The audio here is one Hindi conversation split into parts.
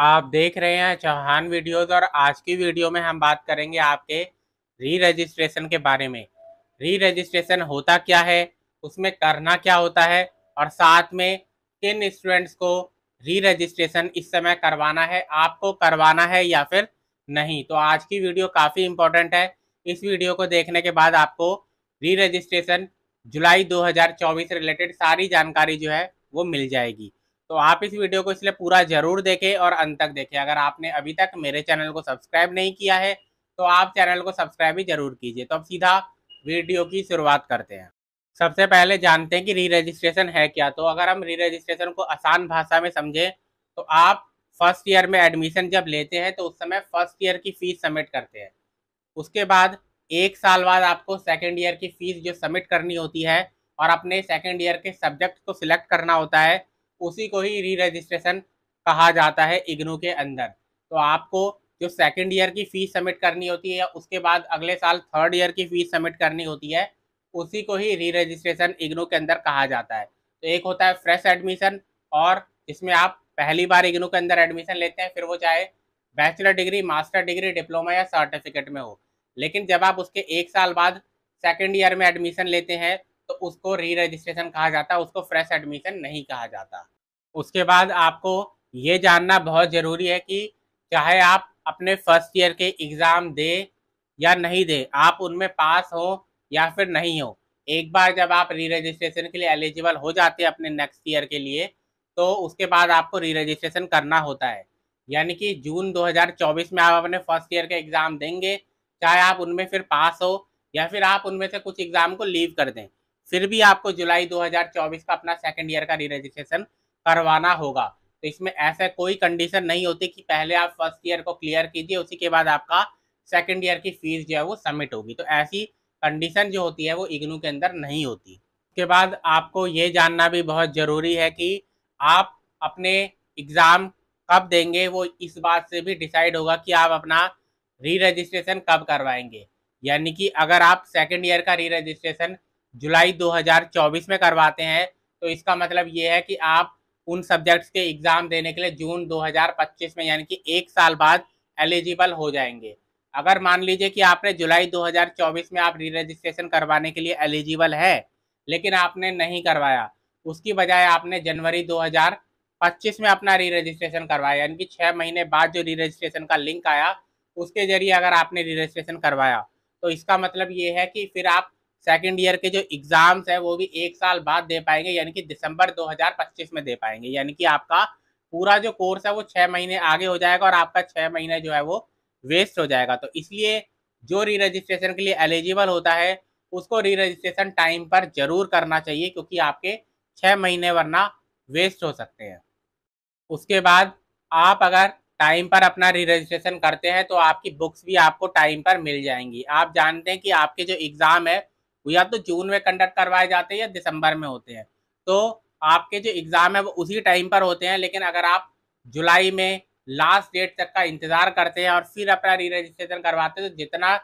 आप देख रहे हैं चौहान वीडियोस और आज की वीडियो में हम बात करेंगे आपके री रजिस्ट्रेशन के बारे में। री रजिस्ट्रेशन होता क्या है, उसमें करना क्या होता है और साथ में किन स्टूडेंट्स को री रजिस्ट्रेशन इस समय करवाना है, आपको करवाना है या फिर नहीं। तो आज की वीडियो काफ़ी इंपॉर्टेंट है। इस वीडियो को देखने के बाद आपको री रजिस्ट्रेशन जुलाई 2024 से रिलेटेड सारी जानकारी जो है वो मिल जाएगी। तो आप इस वीडियो को इसलिए पूरा जरूर देखें और अंत तक देखें। अगर आपने अभी तक मेरे चैनल को सब्सक्राइब नहीं किया है तो आप चैनल को सब्सक्राइब भी जरूर कीजिए। तो अब सीधा वीडियो की शुरुआत करते हैं। सबसे पहले जानते हैं कि री रजिस्ट्रेशन है क्या। तो अगर हम री रजिस्ट्रेशन को आसान भाषा में समझें तो आप फर्स्ट ईयर में एडमिशन जब लेते हैं तो उस समय फर्स्ट ईयर की फीस सबमिट करते हैं। उसके बाद 1 साल बाद आपको सेकेंड ईयर की फीस जो सबमिट करनी होती है और अपने सेकेंड ईयर के सब्जेक्ट को सिलेक्ट करना होता है, उसी को ही री रजिस्ट्रेशन कहा जाता है इग्नू के अंदर। तो आपको जो सेकेंड ईयर की फीस सबमिट करनी होती है, उसके बाद अगले साल थर्ड ईयर की फीस सबमिट करनी होती है, उसी को ही री रजिस्ट्रेशन इग्नू के अंदर कहा जाता है। तो एक होता है फ्रेश एडमिशन, और जिसमें आप पहली बार इग्नू के अंदर एडमिशन लेते हैं, फिर वो चाहे bachelor degree, master degree, diploma या सर्टिफिकेट में हो। लेकिन जब आप उसके 1 साल बाद सेकेंड ईयर में एडमिशन लेते हैं तो उसको री रजिस्ट्रेशन कहा जाता है, उसको फ्रेश एडमिशन नहीं कहा जाता। उसके बाद आपको ये जानना बहुत ज़रूरी है कि चाहे आप अपने फर्स्ट ईयर के एग्ज़ाम दे या नहीं दे, आप उनमें पास हो या फिर नहीं हो, एक बार जब आप री रजिस्ट्रेशन के लिए एलिजिबल हो जाते हैं अपने नेक्स्ट ईयर के लिए, तो उसके बाद आपको री रजिस्ट्रेशन करना होता है। यानी कि जून 2024 में आप अपने फर्स्ट ईयर के एग्ज़ाम देंगे, चाहे आप उनमें फिर पास हो या फिर आप उनमें से कुछ एग्ज़ाम को लीव कर दें, फिर भी आपको जुलाई 2024 का अपना सेकेंड ईयर का री रजिस्ट्रेशन करवाना होगा। तो इसमें ऐसा कोई कंडीशन नहीं होती कि पहले आप फर्स्ट ईयर को क्लियर कीजिए, उसी के बाद आपका सेकेंड ईयर की फीस जो है वो सबमिट होगी। तो ऐसी कंडीशन जो होती है वो इग्नू के अंदर नहीं होती। उसके बाद आपको ये जानना भी बहुत ज़रूरी है कि आप अपने एग्ज़ाम कब देंगे, वो इस बात से भी डिसाइड होगा कि आप अपना री रजिस्ट्रेशन कब करवाएंगे। यानी कि अगर आप सेकेंड ईयर का री रजिस्ट्रेशन जुलाई 2024 में करवाते हैं तो इसका मतलब ये है कि आप उन सब्जेक्ट्स के एग्ज़ाम देने के लिए जून 2025 में, यानी कि 1 साल बाद एलिजिबल हो जाएंगे। अगर मान लीजिए कि आपने जुलाई 2024 में आप री रजिस्ट्रेशन करवाने के लिए एलिजिबल है लेकिन आपने नहीं करवाया, उसकी बजाय आपने जनवरी 2025 में अपना री रजिस्ट्रेशन करवाया, यानी कि 6 महीने बाद जो री रजिस्ट्रेशन का लिंक आया उसके जरिए अगर आपने री रजिस्ट्रेशन करवाया, तो इसका मतलब ये है कि फिर आप सेकेंड ईयर के जो एग्ज़ाम्स है वो भी 1 साल बाद दे पाएंगे, यानी कि दिसंबर 2025 में दे पाएंगे। यानी कि आपका पूरा जो कोर्स है वो 6 महीने आगे हो जाएगा और आपका 6 महीने जो है वो वेस्ट हो जाएगा। तो इसलिए जो री रजिस्ट्रेशन के लिए एलिजिबल होता है उसको री रजिस्ट्रेशन टाइम पर जरूर करना चाहिए, क्योंकि आपके 6 महीने वरना वेस्ट हो सकते हैं। उसके बाद आप अगर टाइम पर अपना री रजिस्ट्रेशन करते हैं तो आपकी बुक्स भी आपको टाइम पर मिल जाएंगी। आप जानते हैं कि आपके जो एग्ज़ाम है वो या तो जून में कंडक्ट करवाए जाते हैं या दिसंबर में होते हैं। तो आपके जो एग्ज़ाम है वो उसी टाइम पर होते हैं, लेकिन अगर आप जुलाई में लास्ट डेट तक का इंतज़ार करते हैं और फिर अपना री रजिस्ट्रेशन करवाते हैं, तो जितना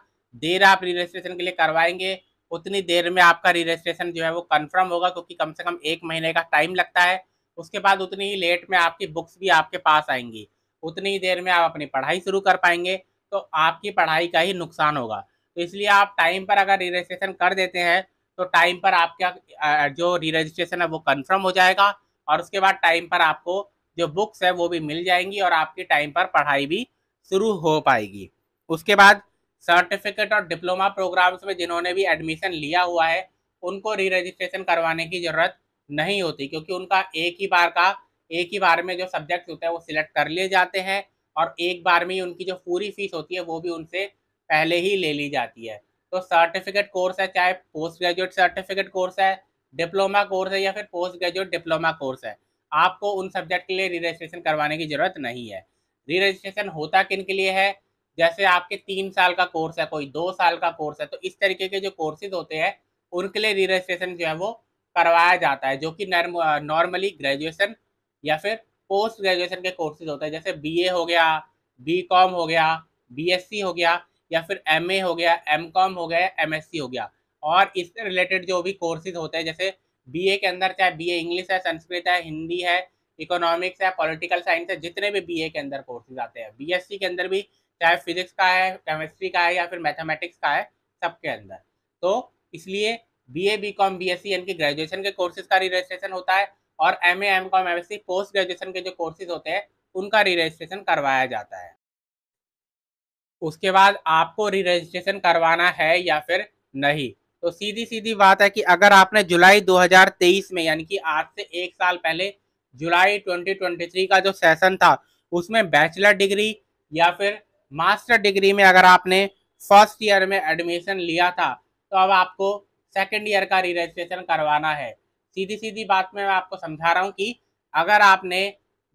देर आप री रजिस्ट्रेशन के लिए करवाएंगे उतनी देर में आपका री रजिस्ट्रेशन जो है वो कन्फर्म होगा, क्योंकि कम से कम 1 महीने का टाइम लगता है। उसके बाद उतनी ही लेट में आपकी बुक्स भी आपके पास आएंगी, उतनी ही देर में आप अपनी पढ़ाई शुरू कर पाएंगे, तो आपकी पढ़ाई का ही नुकसान होगा। तो इसलिए आप टाइम पर अगर री रजिस्ट्रेशन कर देते हैं तो टाइम पर आपका जो री रजिस्ट्रेशन है वो कंफर्म हो जाएगा, और उसके बाद टाइम पर आपको जो बुक्स है वो भी मिल जाएंगी और आपकी टाइम पर पढ़ाई भी शुरू हो पाएगी। उसके बाद सर्टिफिकेट और डिप्लोमा प्रोग्राम्स में जिन्होंने भी एडमिशन लिया हुआ है उनको री रजिस्ट्रेशन करवाने की ज़रूरत नहीं होती, क्योंकि उनका एक ही बार में जो सब्जेक्ट होता है वो सिलेक्ट कर लिए जाते हैं और एक बार में ही उनकी जो पूरी फीस होती है वो भी उनसे पहले ही ले ली जाती है। तो सर्टिफिकेट कोर्स है, चाहे पोस्ट ग्रेजुएट सर्टिफिकेट कोर्स है, डिप्लोमा कोर्स है या फिर पोस्ट ग्रेजुएट डिप्लोमा कोर्स है, आपको उन सब्जेक्ट के लिए री रजिस्ट्रेशन करवाने की ज़रूरत नहीं है। री रजिस्ट्रेशन होता किन के लिए है, जैसे आपके 3 साल का कोर्स है, कोई 2 साल का कोर्स है, तो इस तरीके के जो कोर्सेज होते हैं उनके लिए री रजिस्ट्रेशन जो है वो करवाया जाता है, जो कि नॉर्मली ग्रेजुएशन या फिर पोस्ट ग्रेजुएशन के कोर्सेज होते हैं, जैसे बीए हो गया, बीकॉम हो गया, बीएससी हो गया या फिर एमए हो गया, एमकॉम हो गया, एमएससी हो गया। और इससे रिलेटेड जो भी कोर्सेज होते हैं, जैसे बीए के अंदर चाहे बीए इंग्लिश है, संस्कृत है, हिंदी है इकोनॉमिक्स है, पॉलिटिकल साइंस है, जितने भी बीए के अंदर कोर्सेज आते हैं, बीएससी के अंदर भी चाहे फिजिक्स का है, केमिस्ट्री का है या फिर मैथमेटिक्स का है, सबके अंदर। तो इसलिए बीए, बीकॉम, बीएससी यानी कि ग्रेजुएशन के कोर्सेज का री रजिस्ट्रेशन होता है, और MA, MCom, MSc post graduation के जो कोर्सेज होते हैं उनका री रजिस्ट्रेशन करवाया जाता है। उसके बाद आपको री रजिस्ट्रेशन करवाना है या फिर नहीं। तो सीधी सीधी बात है कि अगर आपने जुलाई 2023 में यानी कि आज से 1 साल पहले जुलाई 2023 का जो सेशन था उसमें बैचलर डिग्री या फिर मास्टर डिग्री में अगर आपने फर्स्ट ईयर में एडमिशन लिया था, तो अब आपको सेकेंड ईयर का री रजिस्ट्रेशन करवाना है। सीधी सीधी बात में मैं आपको समझा रहा हूँ कि अगर आपने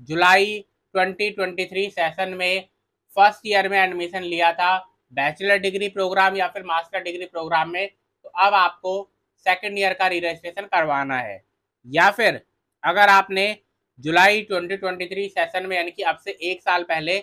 जुलाई 2023 सेशन में फर्स्ट ईयर में एडमिशन लिया था बैचलर डिग्री प्रोग्राम या फिर मास्टर डिग्री प्रोग्राम में, तो अब आपको सेकेंड ईयर का री रजिस्ट्रेशन करवाना है। या फिर अगर आपने जुलाई 2023 सेशन में यानी कि अब से 1 साल पहले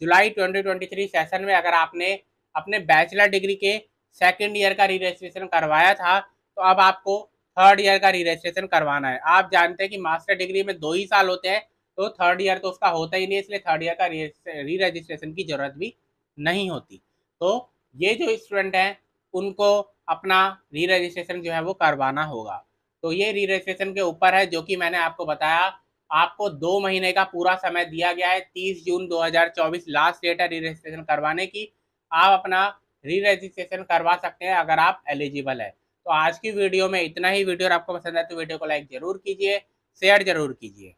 जुलाई 2023 सेशन में अगर आपने अपने बैचलर डिग्री के सेकेंड ईयर का री रजिस्ट्रेशन करवाया था, तो अब आपको थर्ड ईयर का री रजिस्ट्रेशन करवाना है। आप जानते हैं कि मास्टर डिग्री में 2 ही साल होते हैं, तो थर्ड ईयर तो उसका होता ही नहीं, इसलिए थर्ड ईयर का री रजिस्ट्रेशन की जरूरत भी नहीं होती। तो ये जो स्टूडेंट हैं उनको अपना री रजिस्ट्रेशन जो है वो करवाना होगा। तो ये री रजिस्ट्रेशन के ऊपर है, जो कि मैंने आपको बताया। आपको 2 महीने का पूरा समय दिया गया है। 30 जून 2024 लास्ट डेट है री रजिस्ट्रेशन करवाने की। आप अपना री रजिस्ट्रेशन करवा सकते हैं अगर आप एलिजिबल है। तो आज की वीडियो में इतना ही। वीडियो अगर आपको पसंद है तो वीडियो को लाइक जरूर कीजिए, शेयर जरूर कीजिए।